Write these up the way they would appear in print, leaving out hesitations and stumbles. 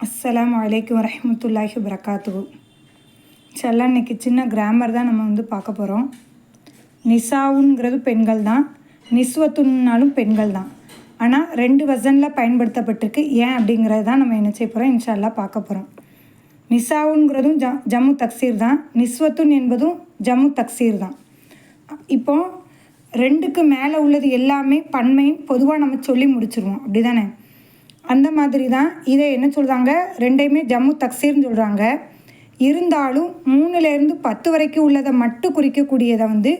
அஸ்ஸலாமு அலைக்கும் வரஹ்மத்துல்லாஹி வபரகாத்துஹு. இன்ஷா இன்றைக்கி சின்ன கிராமர் தான் நம்ம பார்க்க போகிறோம். நிசாவுங்கிறது பெண்கள் தான், நிஸ்வத்துன்னாலும் பெண்கள் தான். ஆனால் 2 வசனில் பயன்படுத்தப்பட்டிருக்கு. ஏன் அப்படிங்கிறது தான் நம்ம என்ன செய்ய போகிறோம், இன்ஷா அல்லாஹ் பார்க்க போகிறோம். நிசாவுங்கிறதும் ஜம்மு தக்சீர் தான், நிஸ்வத்துன் என்பதும் ஜம்மு தக்சீர் தான். இப்போது 2க்கு மேலே உள்ளது எல்லாமே பன்மைன்னு பொதுவாக நம்ம சொல்லி முடிச்சிருவோம், அப்படி தானே? அந்த மாதிரி தான் இதை என்ன சொல்கிறாங்க, 2யுமே ஜம்மு தக்சீர்னு சொல்கிறாங்க. இருந்தாலும் 3லேருந்து 10 வரைக்கும் உள்ளதை மட்டும் குறிக்கக்கூடியதை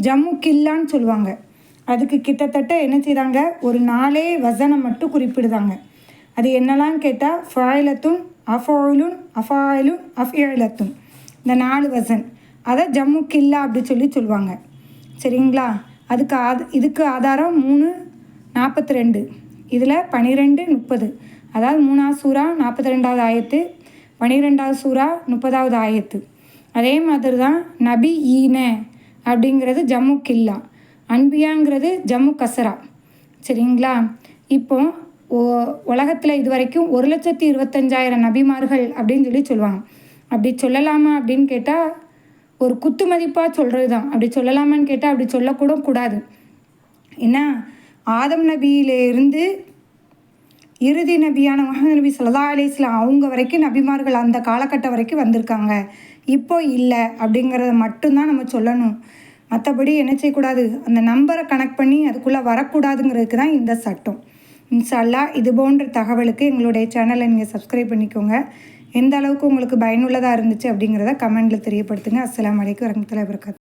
ஜம்மு கில்லான்னு சொல்லுவாங்க. அதுக்கு கிட்டத்தட்ட என்ன செய்கிறாங்க, ஒரு 4 வசனம் மட்டும் குறிப்பிடுதாங்க. அது என்னெல்லாம் கேட்டால் ஃபாயிலத்துன், அஃபாயிலுன், அஃபாயிலுன், அஃபியலத்துன், இந்த 4 வசன் அதை ஜம்மு கில்லா அப்படி சொல்லுவாங்க. சரிங்களா? இதுக்கு ஆதாரம் 3:42, இதில் 12:30, அதாவது 3ஆவது சூறா 42வது ஆயத்து, 12வது சூறா 30வது ஆயத்து. அதே மாதிரி தான் நபி ஈன அப்படிங்கிறது ஜம்மு கில்லா, அன்பியாங்கிறது ஜம்மு கசரா. சரிங்களா? இப்போ உலகத்தில் இது வரைக்கும் 1,25,000 நபிமார்கள் அப்படின்னு சொல்லுவாங்க. அப்படி சொல்லலாமா அப்படின்னு கேட்டால் ஒரு குத்து மதிப்பாக சொல்கிறது தான். அப்படி சொல்லலாமான்னு கேட்டால் அப்படி சொல்லக்கூட கூடாது. ஏன்னா ஆதம் நபியிலேருந்து இறுதி நபியான முஹம்மது நபி ஸல்லல்லாஹு அலைஹி வஸல்லம் அவங்க வரைக்கும் நபிமார்கள் அந்த காலகட்டம் வரைக்கும் வந்திருக்காங்க. இப்போ இல்லை அப்படிங்கிறத மட்டும்தான் நம்ம சொல்லணும். மற்றபடி என்ன செய்யக்கூடாது, அந்த நம்பரை கனெக்ட் பண்ணி அதுக்குள்ளே வரக்கூடாதுங்கிறதுக்கு தான் இந்த சட்டம். இன்ஷா அல்லாஹ் இது போன்ற தகவலுக்கு எங்களுடைய சேனலை நீங்கள் சப்ஸ்கிரைப் பண்ணிக்கோங்க. எந்த அளவுக்கு உங்களுக்கு பயனுள்ளதாக இருந்துச்சு அப்படிங்கிறத கமெண்டில் தெரியப்படுத்துங்க. அஸ்ஸலாமு அலைக்கும் வரஹ்மத்துல்லாஹி வபரகாத்துஹு.